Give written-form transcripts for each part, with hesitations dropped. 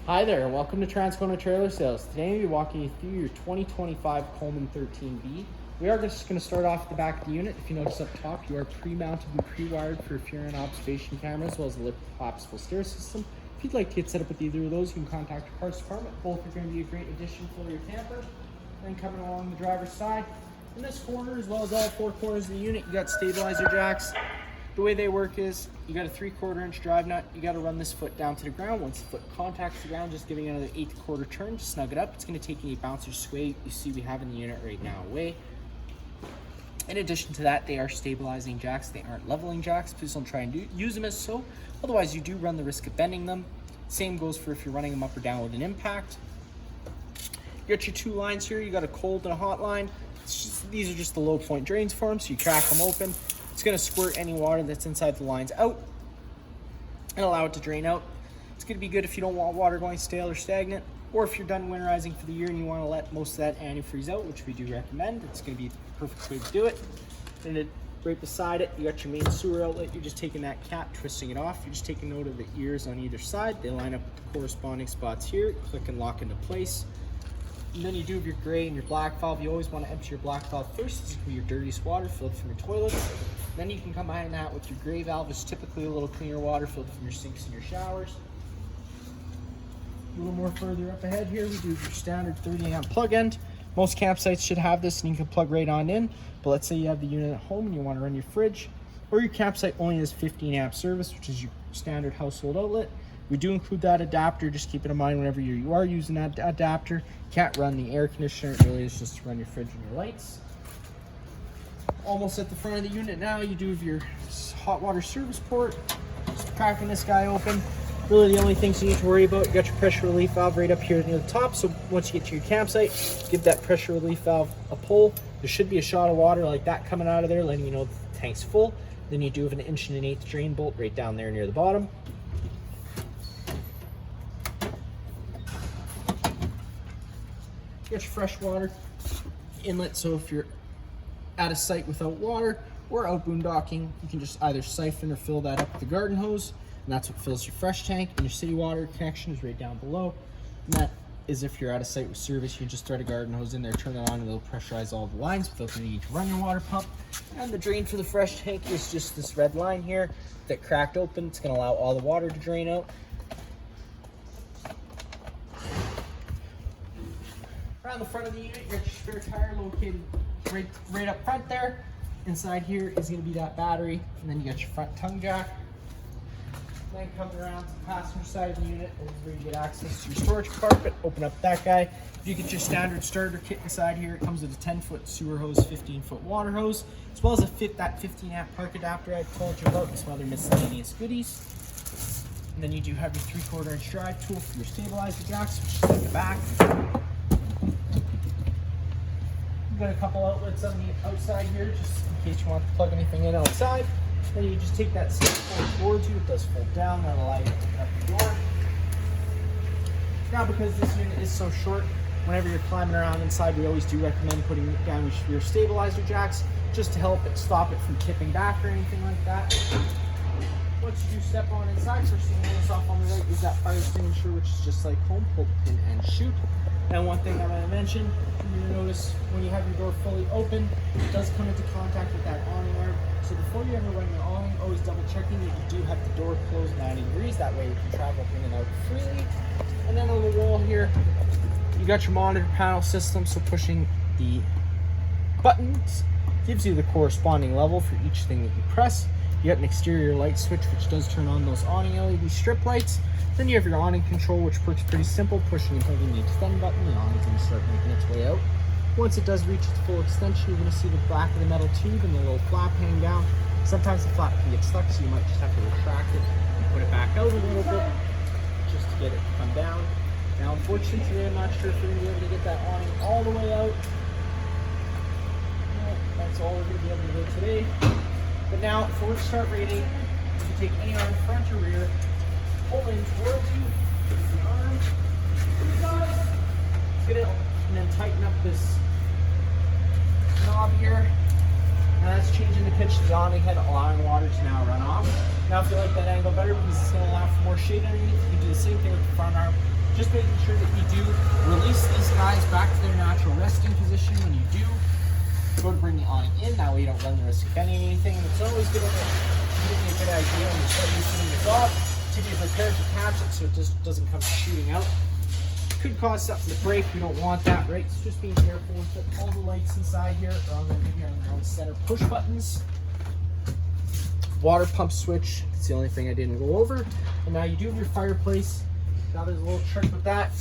Hi there, welcome to Transcona Trailer Sales. Today we'll be walking you through your 2025 Coleman 13B. We are just going to start off at the back of the unit. If you notice up top, you are pre-mounted and pre-wired for your and observation camera as well as a lift collapsible stair system. If you'd like to get set up with either of those, you can contact your parts department. Both are going to be a great addition for your camper. Then coming along the driver's side, in this corner as well as all four corners of the unit, you got stabilizer jacks. The way they work is you got a 3/4 inch drive nut. You got to run this foot down to the ground. Once the foot contacts the ground, just giving it another 1/8 turn to snug it up. It's going to take any bounce or sway you see we have in the unit right now away. In addition to that, they are stabilizing jacks. They aren't leveling jacks. Please don't try and use them as so. Otherwise, you do run the risk of bending them. Same goes for if you're running them up or down with an impact. You got your two lines here. You got a cold and a hot line. These are just the low point drains for them, so you crack them open. It's going to squirt any water that's inside the lines out and allow it to drain out. It's going to be good if you don't want water going stale or stagnant, or if you're done winterizing for the year and you want to let most of that antifreeze out, which we do recommend. It's going to be the perfect way to do it. And right beside it, you got your main sewer outlet. You're just taking that cap, twisting it off. You're just taking note of the ears on either side. They line up with the corresponding spots here. Click and lock into place. And then you do have your gray and your black valve. You always want to empty your black valve first. This is your dirtiest water filled from your toilets. Then you can come behind that with your gray valve, which is typically a little cleaner water filled from your sinks and your showers. A little more further up ahead here, we do your standard 30 amp plug end. Most campsites should have this and you can plug right on in. But let's say you have the unit at home and you want to run your fridge, or your campsite only has 15 amp service, which is your standard household outlet. We do include that adapter. Just keep it in mind whenever you are using that adapter. You can't run the air conditioner. It really is just to run your fridge and your lights. Almost at the front of the unit now, you do have your hot water service port. Just cracking this guy open. Really the only things you need to worry about, you got your pressure relief valve right up here near the top. So once you get to your campsite, give that pressure relief valve a pull. There should be a shot of water like that coming out of there, letting you know that the tank's full. Then you do have an 1 1/8 drain bolt right down there near the bottom. Get your fresh water inlet, so if you're at a site without water or out boondocking, you can just either siphon or fill that up with the garden hose, and that's what fills your fresh tank. And your city water connection is right down below, and that is if you're at a site with service, you can just thread a garden hose in there, turn it on, and it'll pressurize all the lines without the need to run your water pump. And the drain for the fresh tank is just this red line here that cracked open. It's going to allow all the water to drain out. Around the front of the unit, you got your spare tire located right up front there. Inside here is going to be that battery, and then you got your front tongue jack. Then come around to the passenger side of the unit, and where you get access to your storage compartment. Open up that guy. You get your standard starter kit inside here. It comes with a 10-foot sewer hose, 15-foot water hose, as well as that 15 amp park adapter I told you about, and some other miscellaneous goodies. And then you do have your 3/4 inch drive tool for your stabilizer jacks, which is at the back. Got a couple outlets on the outside here, just in case you want to plug anything in outside. Then you just take that stick towards you. It does fold down. That'll allow you to open up the door. Now, because this unit is so short, whenever you're climbing around inside, we always do recommend putting down your stabilizer jacks just to help it stop it from tipping back or anything like that. Once you do step on inside, first thing you notice off on the right is that fire extinguisher, which is just like home, pull the pin and shoot. Now, one thing I'm going to mention, you're going to notice when you have your door fully open, it does come into contact with that awning arm. So before you ever run your awning, always double checking that you do have the door closed 90 degrees. That way you can travel in and out freely. And then on the wall here, you got your monitor panel system. So pushing the buttons gives you the corresponding level for each thing that you press. You got an exterior light switch, which does turn on those awning LED strip lights. Then you have your awning control, which works pretty simple. Pushing and holding the extend button, the awning's going to start making its way out. Once it does reach its full extension, you're going to see the back of the metal tube and the little flap hang down. Sometimes the flap can get stuck, so you might just have to retract it and put it back out a little bit just to get it to come down. Now, unfortunately, today I'm not sure if we're going to be able to get that awning all the way out. No, that's all we're going to be able to do today. But now, for its start rating, if you take any arm, front or rear, pull in towards you, the arm, get it, and then tighten up this knob here. Now that's changing the pitch of the awning head, allowing water to now run off. Now if you like that angle better, because it's going to allow for more shade underneath, you can do the same thing with the front arm. Just making sure that you do release these guys back to their natural resting position when you do go to bring the awning in. That way you don't run the risk of bending anything. And it's always going to give you a good idea when you start loosening this off to be prepared to catch it so it just doesn't come shooting out. Could cause something to break. We don't want that, right? So just being careful with it. All the lights inside here are on the center push buttons. Water pump switch. It's the only thing I didn't go over. And now you do have your fireplace. Now there's a little trick with that.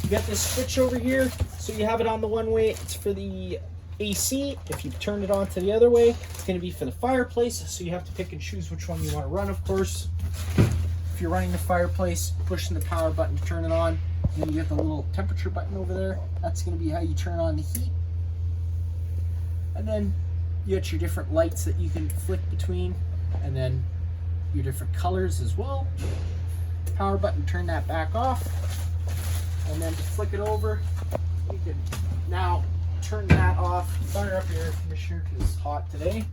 You got this switch over here. So you have it on the one way. It's for the AC. If you turn it on to the other way, it's going to be for the fireplace. So you have to pick and choose which one you want to run, of course. If you're running the fireplace, pushing the power button to turn it on. And then you get the little temperature button over there. That's going to be how you turn on the heat. And then you got your different lights that you can flick between. And then your different colors as well. Power button, turn that back off. And then to flick it over, you can now turn that off. Fire up your air conditioner because it's hot today.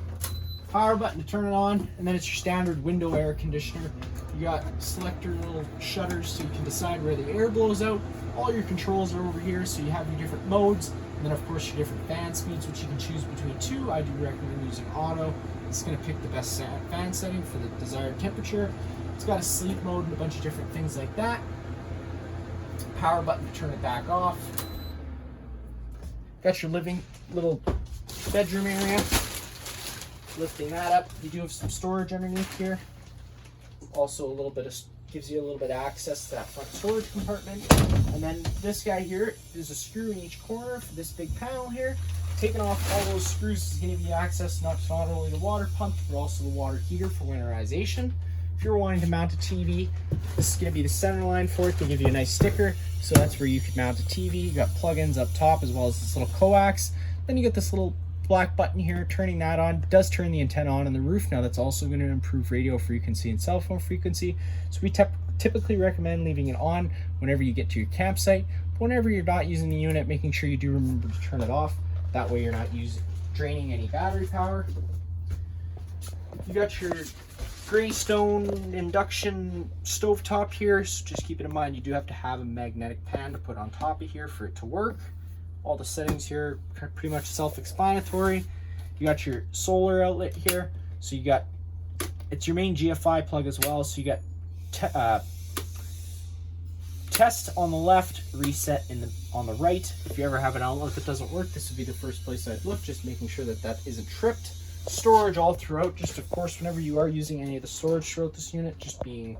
Power button to turn it on, and then it's your standard window air conditioner. You got selector little shutters so you can decide where the air blows out. All your controls are over here, so you have your different modes, and then of course your different fan speeds, which you can choose between two. I do recommend using auto. It's going to pick the best fan setting for the desired temperature. It's got a sleep mode and a bunch of different things like that. Power button to turn it back off. Got your living little bedroom area. Lifting that up, you do have some storage underneath here. Also a little bit of, gives you a little bit of access to that front storage compartment. And then this guy here is a screw in each corner for this big panel here. Taking off all those screws is going to give you access not only the water pump, but also the water heater for winterization. If you're wanting to mount a TV, this is going to be the center line for it. They give you a nice sticker, so that's where you could mount a TV. You got plugins up top as well as this little coax. Then you get this little black button here. Turning that on does turn the antenna on the roof. Now that's also going to improve radio frequency and cell phone frequency. So we typically recommend leaving it on whenever you get to your campsite. But whenever you're not using the unit, making sure you do remember to turn it off. That way you're not draining any battery power. You got your Keystone induction stovetop here. So just keep it in mind, you do have to have a magnetic pan to put on top of here for it to work. All the settings here are pretty much self-explanatory. You got your solar outlet here. So you got, it's your main GFI plug as well. So you got test on the left, reset on the right. If you ever have an outlet that doesn't work, this would be the first place I'd look, just making sure that that isn't tripped. Storage all throughout, just of course whenever you are using any of the storage throughout this unit, just being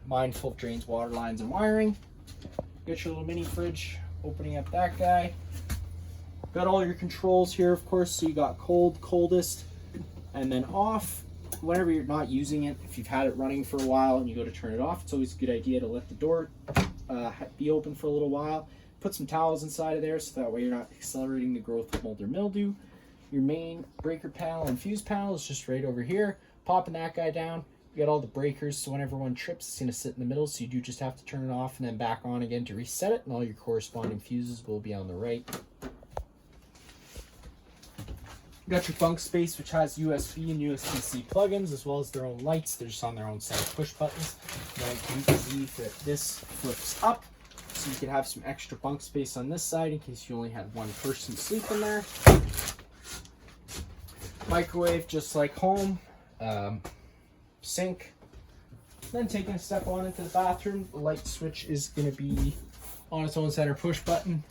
mindful of drains, water lines, and wiring. Get your little mini fridge, opening up that guy. Got all your controls here, of course, so you got cold, coldest, and then off. Whenever you're not using it, if you've had it running for a while and you go to turn it off, it's always a good idea to let the door be open for a little while. Put some towels inside of there so that way you're not accelerating the growth of mold or mildew. Your main breaker panel and fuse panel is just right over here. Popping that guy down, you got all the breakers, so whenever one trips, it's going to sit in the middle, so you do just have to turn it off and then back on again to reset it, and all your corresponding fuses will be on the right. You got your bunk space, which has USB and USB-C plugins, as well as their own lights. They're just on their own set of push buttons. Now you can see that this flips up, so you can have some extra bunk space on this side in case you only had one person sleep in there. Microwave, just like home. Sink. Then taking a step on into the bathroom, the light switch is going to be on its own center push button.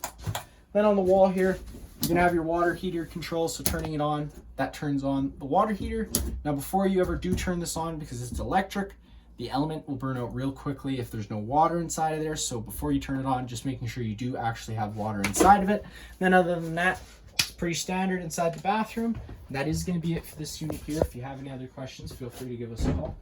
Then on the wall here, you're going to have your water heater control, so turning it on, that turns on the water heater. Now before you ever do turn this on, because it's electric, the element will burn out real quickly if there's no water inside of there. So before you turn it on, just making sure you do actually have water inside of it. Then other than that, it's pretty standard inside the bathroom. That is going to be it for this unit here. If you have any other questions, feel free to give us a call.